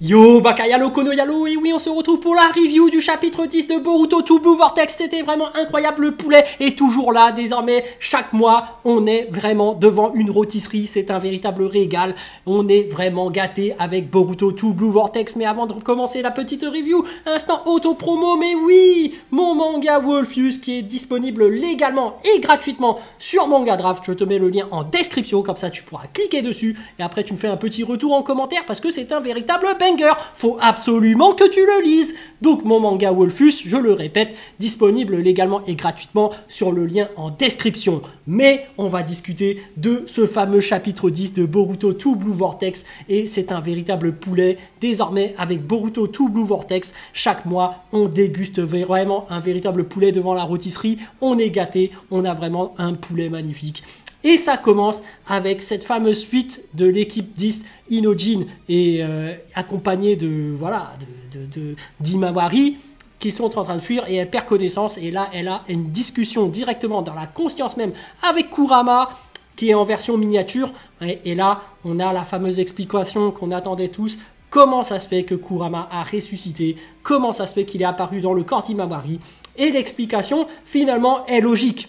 Yo, Bakayalo Konoyalo, et oui, on se retrouve pour la review du chapitre 10 de Boruto to Blue Vortex. C'était vraiment incroyable, le poulet est toujours là, désormais, chaque mois, on est vraiment devant une rôtisserie, c'est un véritable régal. On est vraiment gâté avec Boruto to Blue Vortex, mais avant de commencer la petite review, instant auto-promo, mais oui, mon manga Wolfius qui est disponible légalement et gratuitement sur Manga Draft. Je te mets le lien en description, comme ça tu pourras cliquer dessus, et après tu me fais un petit retour en commentaire, parce que c'est un véritable banger. Faut absolument que tu le lises. Donc mon manga Wolfius, je le répète, disponible légalement et gratuitement sur le lien en description. Mais on va discuter de ce fameux chapitre 10 de Boruto to Blue Vortex, et c'est un véritable poulet. Désormais, avec Boruto to Blue Vortex, chaque mois on déguste vraiment un véritable poulet devant la rôtisserie. On est gâté, on a vraiment un poulet magnifique. Et ça commence avec cette fameuse suite de l'équipe 10, Inojin, et accompagnée de d'Himawari, qui sont en train de fuir, et elle perd connaissance. Et là, elle a une discussion directement dans la conscience même avec Kurama, qui est en version miniature. Et là, on a la fameuse explication qu'on attendait tous. Comment ça se fait que Kurama a ressuscité? Comment ça se fait qu'il est apparu dans le corps d'Himawari? Et l'explication, finalement, est logique,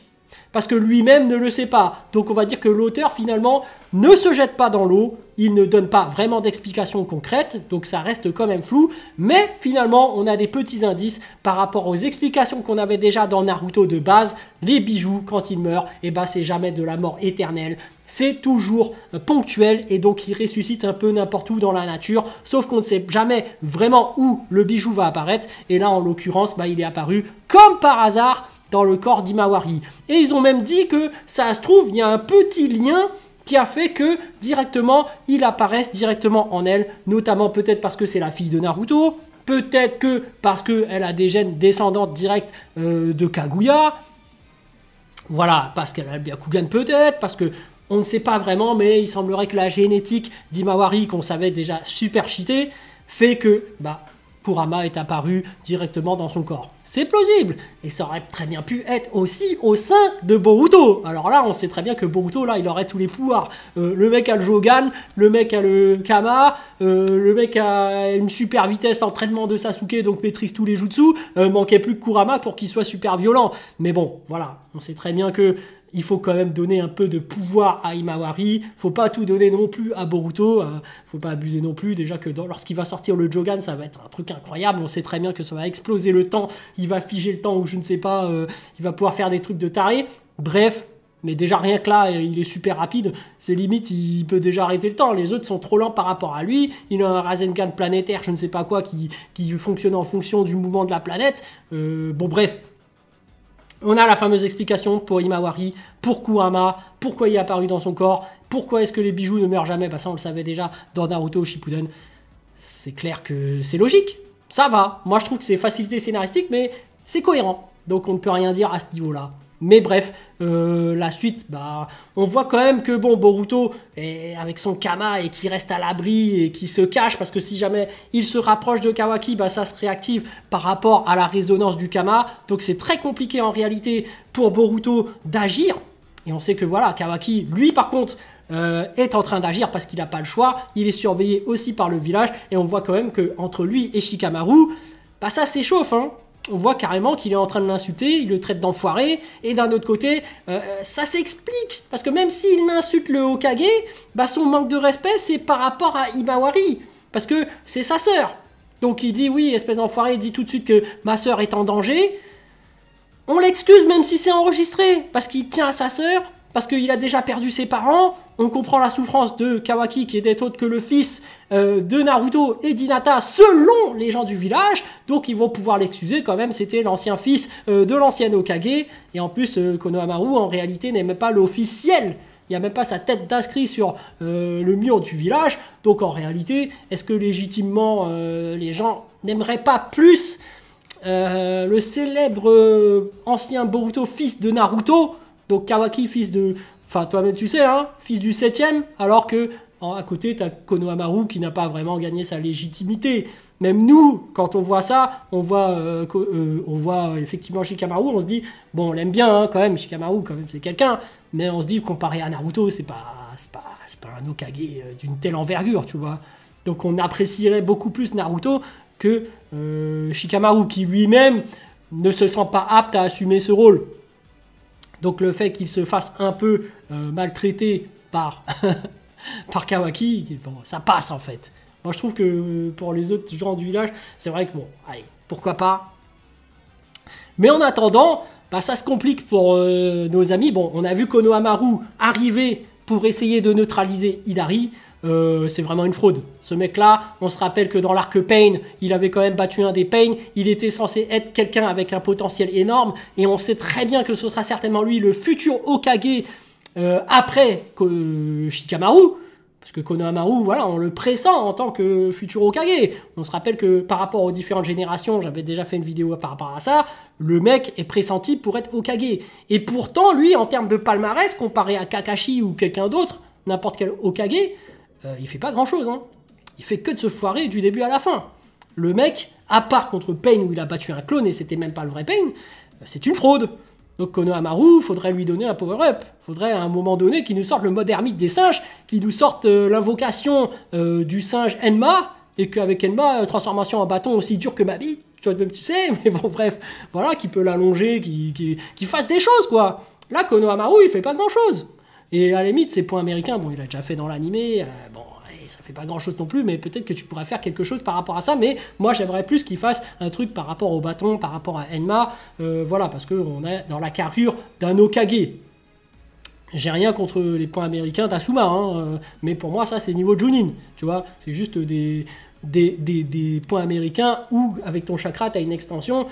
parce que lui-même ne le sait pas. Donc on va dire que l'auteur finalement ne se jette pas dans l'eau, il ne donne pas vraiment d'explication concrète, donc ça reste quand même flou, mais finalement on a des petits indices par rapport aux explications qu'on avait déjà dans Naruto de base. Les bijoux, quand ils meurent, et ben c'est jamais de la mort éternelle, c'est toujours ponctuel, et donc il ressuscite un peu n'importe où dans la nature, sauf qu'on ne sait jamais vraiment où le bijou va apparaître, et là en l'occurrence il est apparu comme par hasard dans le corps d'Himawari. Et ils ont même dit que ça se trouve, il y a un petit lien qui a fait que directement, il apparaisse directement en elle, notamment peut-être parce que c'est la fille de Naruto, peut-être que parce qu'elle a des gènes descendantes directes de Kaguya, voilà, parce qu'elle a le Byakugan peut-être, parce que on ne sait pas vraiment, mais il semblerait que la génétique d'Himawari, qu'on savait déjà super cheatée, fait que Kurama est apparu directement dans son corps. C'est plausible, et ça aurait très bien pu être aussi au sein de Boruto. Alors là, on sait très bien que Boruto, là, il aurait tous les pouvoirs. Le mec a le Jogan, le mec a le Kama, le mec a une super vitesse entraînement de Sasuke, donc maîtrise tous les jutsu. Manquait plus que Kurama pour qu'il soit super violent. Mais bon, voilà, on sait très bien que il faut quand même donner un peu de pouvoir à Himawari. Faut pas tout donner non plus à Boruto. Faut pas abuser non plus. Déjà que lorsqu'il va sortir le Jogan, ça va être un truc incroyable. On sait très bien que ça va exploser le temps. Il va figer le temps, ou je ne sais pas. Il va pouvoir faire des trucs de taré. Bref. Mais déjà rien que là, il est super rapide. C'est limite, il peut déjà arrêter le temps. Les autres sont trop lents par rapport à lui. Il a un Rasengan planétaire, je ne sais pas quoi, qui fonctionne en fonction du mouvement de la planète. Bon bref. On a la fameuse explication pour Himawari, pour Kurama, pourquoi il est apparu dans son corps, pourquoi est-ce que les bijoux ne meurent jamais. Ça on le savait déjà dans Naruto Shippuden. C'est clair que c'est logique, ça va. Moi je trouve que c'est facilité scénaristique, mais c'est cohérent. Donc on ne peut rien dire à ce niveau-là. Mais bref, la suite, on voit quand même que Boruto est avec son Kama et qui reste à l'abri et qui se cache, parce que si jamais il se rapproche de Kawaki, ça se réactive par rapport à la résonance du Kama. Donc c'est très compliqué en réalité pour Boruto d'agir. Et on sait que voilà, Kawaki, lui par contre, est en train d'agir parce qu'il n'a pas le choix. Il est surveillé aussi par le village, et on voit quand même qu'entre lui et Shikamaru, ça s'échauffe, hein. On voit carrément qu'il est en train de l'insulter, il le traite d'enfoiré, et d'un autre côté, ça s'explique, parce que même s'il insulte le Hokage, son manque de respect, c'est par rapport à Himawari, parce que c'est sa sœur. Donc il dit, oui, espèce d'enfoiré, il dit tout de suite que ma sœur est en danger. On l'excuse même si c'est enregistré, parce qu'il tient à sa sœur, parce qu'il a déjà perdu ses parents. On comprend la souffrance de Kawaki, qui est autre que le fils de Naruto et d'Hinata, selon les gens du village. Donc ils vont pouvoir l'excuser quand même, c'était l'ancien fils de l'ancienne Hokage. Et en plus, Konohamaru, en réalité, n'est même pas l'officiel. Il n'y a même pas sa tête d'inscrit sur le mur du village. Donc en réalité, est-ce que légitimement, les gens n'aimeraient pas plus le célèbre ancien Boruto, fils de Naruto? Donc Kawaki, fils de... Enfin, toi-même tu sais, hein, fils du 7e, alors que à côté, tu as Konohamaru qui n'a pas vraiment gagné sa légitimité. Même nous, quand on voit ça, on voit effectivement Shikamaru, on se dit, bon, on l'aime bien, hein, quand même, Shikamaru, quand même, c'est quelqu'un, mais on se dit, comparé à Naruto, c'est pas un Hokage d'une telle envergure, tu vois. Donc on apprécierait beaucoup plus Naruto que Shikamaru, qui lui-même ne se sent pas apte à assumer ce rôle. Donc le fait qu'il se fasse un peu maltraiter par, par Kawaki, bon, ça passe en fait. Moi je trouve que pour les autres gens du village, c'est vrai que bon, allez, pourquoi pas. Mais en attendant, bah, ça se complique pour nos amis. Bon, on a vu Konohamaru arriver pour essayer de neutraliser Hidari. C'est vraiment une fraude. Ce mec-là, on se rappelle que dans l'arc Pain, il avait quand même battu un des Pain. Il était censé être quelqu'un avec un potentiel énorme. Et on sait très bien que ce sera certainement lui le futur Hokage après Shikamaru. Parce que Konohamaru, voilà, on le pressent en tant que futur Hokage. On se rappelle que par rapport aux différentes générations, j'avais déjà fait une vidéo par rapport à ça, le mec est pressenti pour être Hokage. Et pourtant, lui, en termes de palmarès, comparé à Kakashi ou quelqu'un d'autre, n'importe quel Hokage, il fait pas grand-chose. Hein. Il fait que de se foirer du début à la fin. Le mec, à part contre Pain où il a battu un clone et c'était même pas le vrai Pain, c'est une fraude. Donc Konohamaru, faudrait lui donner un power-up. Faudrait à un moment donné qu'il nous sorte le mode ermite des singes, qu'il nous sorte l'invocation du singe Enma, et qu'avec Enma, transformation en bâton aussi dur que ma bille, tu sais, mais bon bref, voilà, qui peut l'allonger, qui fasse des choses quoi. Là, Konohamaru, il fait pas grand-chose. Et à la limite, ses points américains, bon, il a déjà fait dans l'animé, bon, ça fait pas grand chose non plus, mais peut-être que tu pourrais faire quelque chose par rapport à ça. Mais moi, j'aimerais plus qu'il fasse un truc par rapport au bâton, par rapport à Enma. Voilà, parce qu'on est dans la carrure d'un Hokage. J'ai rien contre les points américains d'Asuma, hein, mais pour moi, ça, c'est niveau Junin. Tu vois, c'est juste des points américains où, avec ton chakra, tu as une extension.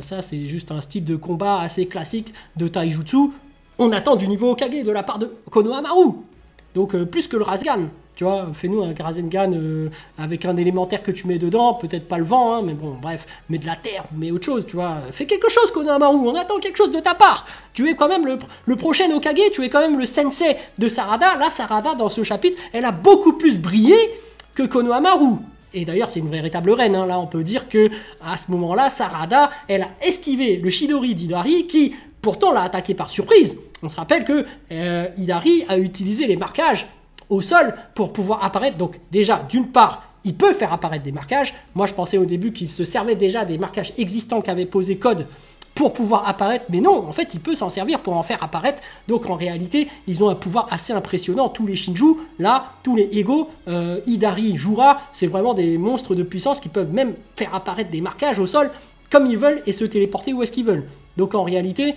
Ça, c'est juste un style de combat assez classique de Taijutsu. On attend du niveau Hokage de la part de Konohamaru. Donc, plus que le Rasengan. Tu vois, fais-nous un Rasengan avec un élémentaire que tu mets dedans, peut-être pas le vent, hein, mais bon, bref, mets de la terre, mets autre chose, tu vois. Fais quelque chose, Konohamaru, on attend quelque chose de ta part. Tu es quand même le prochain Hokage, tu es quand même le sensei de Sarada. Là, Sarada, dans ce chapitre, elle a beaucoup plus brillé que Konohamaru. Et d'ailleurs, c'est une véritable reine. Hein. Là, on peut dire que à ce moment-là, Sarada, elle a esquivé le Chidori d'Hidari qui, pourtant, l'a attaqué par surprise. On se rappelle que Hidari a utilisé les marquages au sol pour pouvoir apparaître. Donc déjà, d'une part, il peut faire apparaître des marquages. Moi, je pensais au début qu'il se servait déjà des marquages existants qu'avait posé Code pour pouvoir apparaître. Mais non, en fait, il peut s'en servir pour en faire apparaître. Donc en réalité, ils ont un pouvoir assez impressionnant. Tous les Shinju, là, tous les Ego, Hidari, Jura, c'est vraiment des monstres de puissance qui peuvent même faire apparaître des marquages au sol comme ils veulent et se téléporter où est-ce qu'ils veulent. Donc en réalité,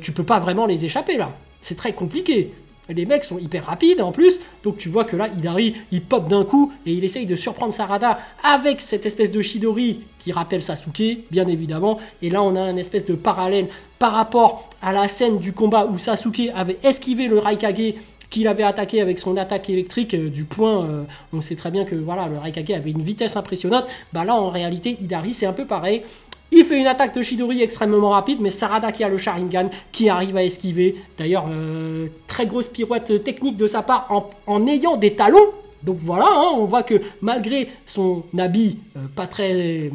tu peux pas vraiment les échapper là. C'est très compliqué. Les mecs sont hyper rapides en plus, donc tu vois que là, Hidari, il pop d'un coup et il essaye de surprendre Sarada avec cette espèce de Chidori qui rappelle Sasuke, bien évidemment. Et là, on a un espèce de parallèle par rapport à la scène du combat où Sasuke avait esquivé le Raikage qu'il avait attaqué avec son attaque électrique du point. On sait très bien que voilà, le Raikage avait une vitesse impressionnante. Bah là, en réalité, Hidari, c'est un peu pareil. Il fait une attaque de Chidori extrêmement rapide, mais Sarada qui a le Sharingan, qui arrive à esquiver. D'ailleurs, très grosse pirouette technique de sa part en ayant des talons. Donc voilà, hein, on voit que malgré son habit pas très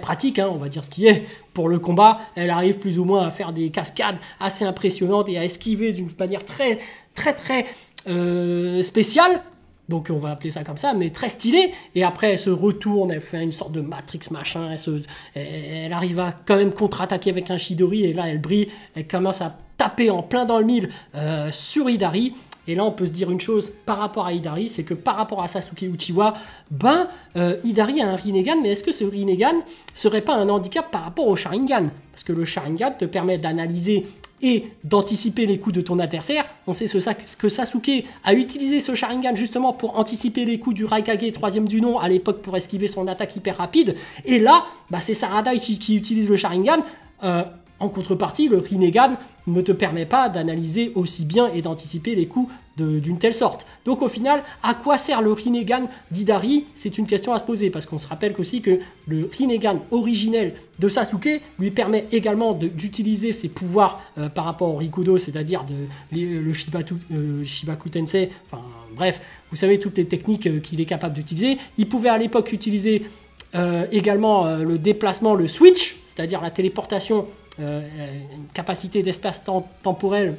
pratique, hein, on va dire ce qui est, pour le combat, elle arrive plus ou moins à faire des cascades assez impressionnantes et à esquiver d'une manière très spéciale. Donc on va appeler ça comme ça, mais très stylé. Et après, elle se retourne, elle fait une sorte de Matrix machin. Elle arrive à quand même contre-attaquer avec un Chidori. Et là, elle brille. Elle commence à taper en plein dans le mille sur Hidari. Et là, on peut se dire une chose par rapport à Hidari, c'est que par rapport à Sasuke Uchiwa, Hidari a un Rinnegan, mais est-ce que ce Rinnegan serait pas un handicap par rapport au Sharingan? Parce que le Sharingan te permet d'analyser et d'anticiper les coups de ton adversaire. On sait que Sasuke a utilisé ce Sharingan justement pour anticiper les coups du Raikage 3e du nom à l'époque pour esquiver son attaque hyper rapide. Et là, c'est Sarada qui utilise le Sharingan. En contrepartie, le Rinnegan ne te permet pas d'analyser aussi bien et d'anticiper les coups d'une telle sorte. Donc au final, à quoi sert le Rinnegan d'Hidari? C'est une question à se poser, parce qu'on se rappelle aussi que le Rinnegan originel de Sasuke lui permet également d'utiliser ses pouvoirs par rapport au Rikudo, c'est-à-dire le Shibaku Tensei, enfin bref, vous savez toutes les techniques qu'il est capable d'utiliser. Il pouvait à l'époque utiliser également le déplacement, le switch, c'est-à-dire la téléportation, une capacité d'espace temporel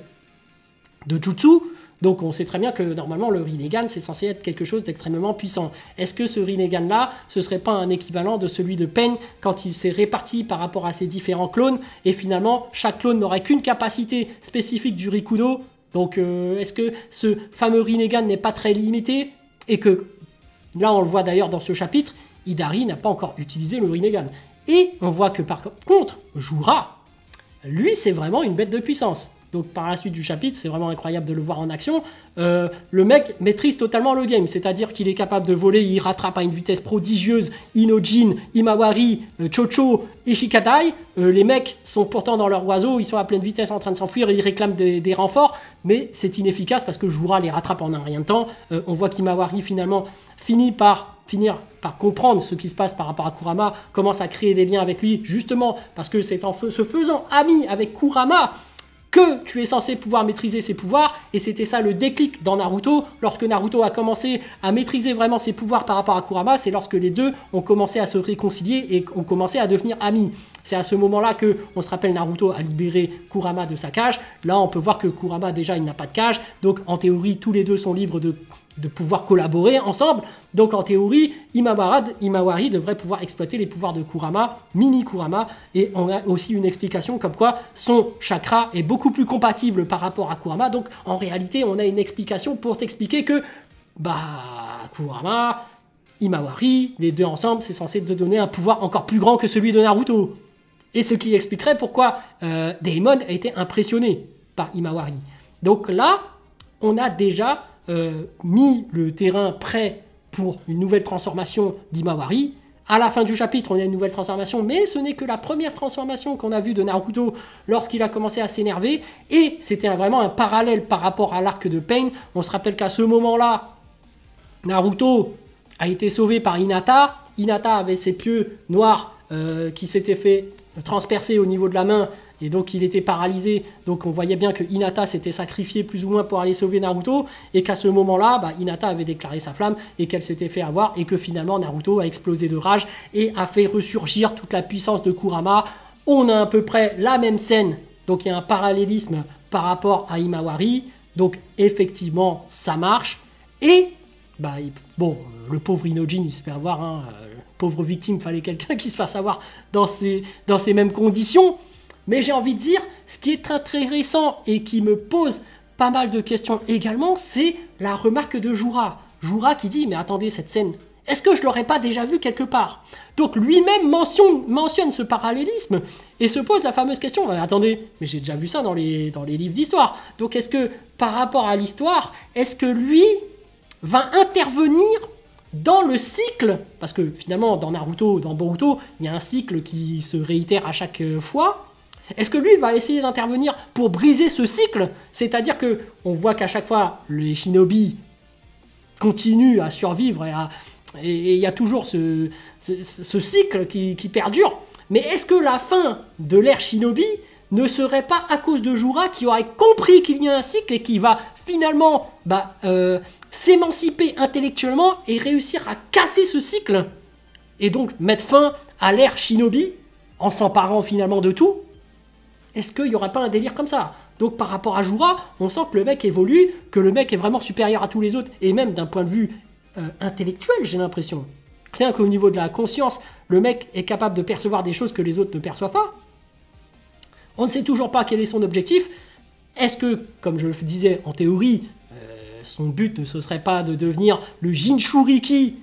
de Jutsu. Donc on sait très bien que normalement le Rinnegan c'est censé être quelque chose d'extrêmement puissant. Est-ce que ce Rinnegan là, ce serait pas un équivalent de celui de Pain quand il s'est réparti par rapport à ses différents clones et finalement chaque clone n'aurait qu'une capacité spécifique du Rikudo. Donc est-ce que ce fameux Rinnegan n'est pas très limité et que là on le voit d'ailleurs dans ce chapitre, Hidari n'a pas encore utilisé le Rinnegan. Et on voit que par contre, Jura, lui c'est vraiment une bête de puissance. Donc par la suite du chapitre, c'est vraiment incroyable de le voir en action. Le mec maîtrise totalement le game, c'est-à-dire qu'il est capable de voler, il rattrape à une vitesse prodigieuse Inojin, Imawari, Chocho et Shikadai. Les mecs sont pourtant dans leur oiseau, ils sont à pleine vitesse en train de s'enfuir, ils réclament des renforts, mais c'est inefficace parce que Jura les rattrape en un rien de temps. On voit qu'Imawari finalement finir par comprendre ce qui se passe par rapport à Kurama, commence à créer des liens avec lui, justement parce que c'est en se faisant ami avec Kurama que tu es censé pouvoir maîtriser ses pouvoirs, et c'était ça le déclic dans Naruto. Lorsque Naruto a commencé à maîtriser vraiment ses pouvoirs par rapport à Kurama, c'est lorsque les deux ont commencé à se réconcilier et ont commencé à devenir amis. C'est à ce moment-là que, on se rappelle, Naruto a libéré Kurama de sa cage. Là, on peut voir que Kurama, déjà, il n'a pas de cage, donc en théorie, tous les deux sont libres de pouvoir collaborer ensemble. Donc en théorie, Imawari devrait pouvoir exploiter les pouvoirs de Kurama, mini Kurama, et on a aussi une explication comme quoi son chakra est beaucoup plus compatible par rapport à Kurama. Donc en réalité, on a une explication pour t'expliquer que Kurama, Imawari, les deux ensemble, c'est censé te donner un pouvoir encore plus grand que celui de Naruto. Et ce qui expliquerait pourquoi Daemon a été impressionné par Imawari. Donc là, on a déjà mis le terrain prêt pour une nouvelle transformation d'Imawari. À la fin du chapitre, on a une nouvelle transformation, mais ce n'est que la première transformation qu'on a vue de Naruto lorsqu'il a commencé à s'énerver, et c'était vraiment un parallèle par rapport à l'arc de Pain. On se rappelle qu'à ce moment-là, Naruto a été sauvé par Hinata. Hinata avait ses pieux noirs qui s'étaient fait transpercer au niveau de la main, et donc il était paralysé. Donc on voyait bien que Hinata s'était sacrifié plus ou moins pour aller sauver Naruto, et qu'à ce moment-là, Hinata avait déclaré sa flamme et qu'elle s'était fait avoir, et que finalement Naruto a explosé de rage et a fait ressurgir toute la puissance de Kurama. On a à peu près la même scène, donc il y a un parallélisme par rapport à Imawari, donc effectivement ça marche. Et le pauvre Inojin il se fait avoir, pauvre victime, fallait quelqu'un qui se fasse avoir dans ces mêmes conditions. Mais j'ai envie de dire, ce qui est très intéressant et qui me pose pas mal de questions également, c'est la remarque de Jura. Jura qui dit, mais attendez, cette scène, est-ce que je l'aurais pas déjà vue quelque part? Donc lui-même mentionne ce parallélisme et se pose la fameuse question, attendez, mais j'ai déjà vu ça dans les livres d'histoire. Donc est-ce que, par rapport à l'histoire, est-ce que lui va intervenir dans le cycle, parce que finalement dans Naruto, dans Boruto, il y a un cycle qui se réitère à chaque fois. Est-ce que lui va essayer d'intervenir pour briser ce cycle? C'est-à-dire que on voit qu'à chaque fois les shinobi continuent à survivre et il y a toujours ce cycle qui perdure. Mais est-ce que la fin de l'ère shinobi ne serait pas à cause de Jura qui aurait compris qu'il y a un cycle et qui va finalement s'émanciper intellectuellement et réussir à casser ce cycle et donc mettre fin à l'ère shinobi en s'emparant finalement de tout? Est-ce qu'il n'y aura pas un délire comme ça? Donc par rapport à Jura, on sent que le mec évolue, que le mec est vraiment supérieur à tous les autres, et même d'un point de vue intellectuel, j'ai l'impression. Rien qu'au niveau de la conscience, le mec est capable de percevoir des choses que les autres ne perçoivent pas. On ne sait toujours pas quel est son objectif. Est-ce que, comme je le disais en théorie, son but ne serait pas de devenir le Jinchuriki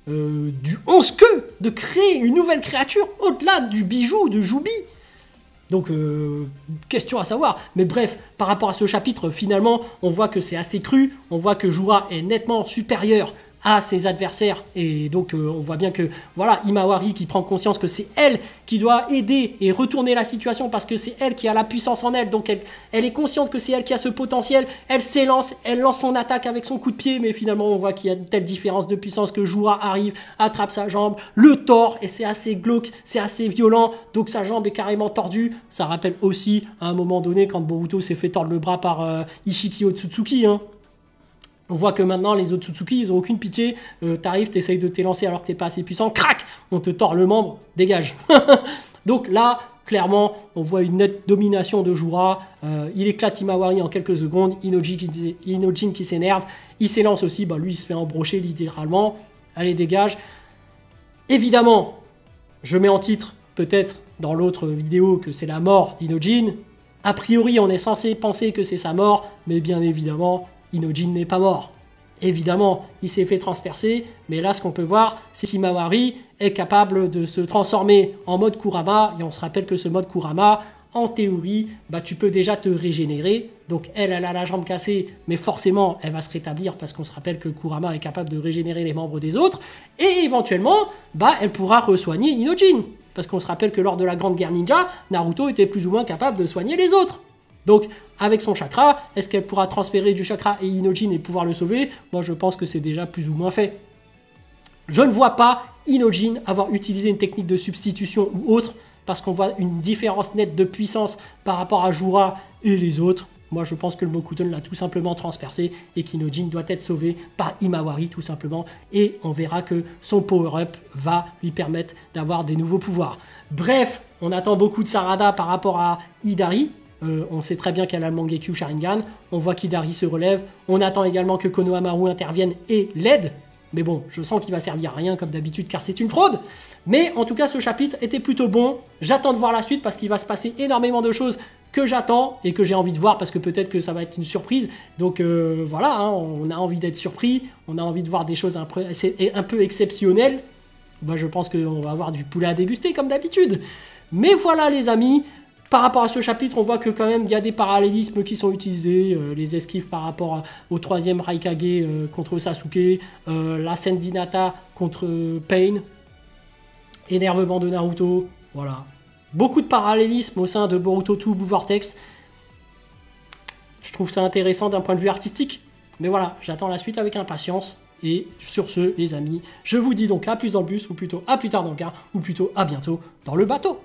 du 11 queues, de créer une nouvelle créature au-delà du bijou de Jubi? Donc, question à savoir. Mais bref, par rapport à ce chapitre, finalement, on voit que c'est assez cru. On voit que Jura est nettement supérieur à ses adversaires. Et donc, on voit bien que, voilà, Imawari qui prend conscience que c'est elle qui doit aider et retourner la situation parce que c'est elle qui a la puissance en elle. Donc, elle est consciente que c'est elle qui a ce potentiel. Elle s'élance, elle lance son attaque avec son coup de pied. Mais finalement, on voit qu'il y a une telle différence de puissance que Jura arrive, attrape sa jambe, le tord. Et c'est assez glauque, c'est assez violent. Donc, sa jambe est carrément tordue. Ça rappelle aussi, à un moment donné, quand Boruto s'est fait tordre le bras par Ishiki Otsutsuki, hein. On voit que maintenant, les Otsutsuki, ils ont aucune pitié. T'arrives, t'essayes de t'élancer alors que t'es pas assez puissant. Crac! On te tord le membre, dégage. Donc là, clairement, on voit une nette domination de Jura. Il éclate Himawari en quelques secondes. Inojin qui s'énerve. Il s'élance aussi. Bah, lui, il se fait embrocher littéralement. Allez, dégage. Évidemment, je mets en titre, peut-être dans l'autre vidéo, que c'est la mort d'Inojin. A priori, on est censé penser que c'est sa mort, mais bien évidemment, Inojin n'est pas mort. Évidemment, il s'est fait transpercer, mais là, ce qu'on peut voir, c'est qu'Himawari est capable de se transformer en mode Kurama, et on se rappelle que ce mode Kurama, en théorie, bah, tu peux déjà te régénérer. Donc elle a la jambe cassée, mais forcément, elle va se rétablir parce qu'on se rappelle que Kurama est capable de régénérer les membres des autres. Et éventuellement, bah, elle pourra re-soigner Inojin. Parce qu'on se rappelle que lors de la Grande Guerre Ninja, Naruto était plus ou moins capable de soigner les autres. Donc, avec son chakra, est-ce qu'elle pourra transférer du chakra et Inojin et pouvoir le sauver? Moi, je pense que c'est déjà plus ou moins fait. Je ne vois pas Inojin avoir utilisé une technique de substitution ou autre, parce qu'on voit une différence nette de puissance par rapport à Jura et les autres. Moi, je pense que le Mokuten l'a tout simplement transpercé et qu'Inojin doit être sauvé par Himawari tout simplement. Et on verra que son power-up va lui permettre d'avoir des nouveaux pouvoirs. Bref, on attend beaucoup de Sarada par rapport à Hidari. On sait très bien qu'elle a le Mangekyu Sharingan. On voit qu'Hidari se relève. On attend également que Konohamaru intervienne et l'aide. Mais bon, je sens qu'il va servir à rien comme d'habitude car c'est une fraude. Mais en tout cas, ce chapitre était plutôt bon. J'attends de voir la suite parce qu'il va se passer énormément de choses que j'attends et que j'ai envie de voir parce que peut-être que ça va être une surprise. Donc voilà, hein, on a envie d'être surpris. On a envie de voir des choses un peu exceptionnelles. Bah, je pense qu'on va avoir du poulet à déguster comme d'habitude. Mais voilà les amis. Par rapport à ce chapitre, on voit que quand même il y a des parallélismes qui sont utilisés, les esquives par rapport au troisième Raikage contre Sasuke, la scène d'Hinata contre Pain, énervement de Naruto, voilà. Beaucoup de parallélismes au sein de Boruto 2 Blue Vortex. Je trouve ça intéressant d'un point de vue artistique, mais voilà, j'attends la suite avec impatience. Et sur ce, les amis, je vous dis donc à plus dans le bus, ou plutôt à plus tard dans le car, ou plutôt à bientôt dans le bateau.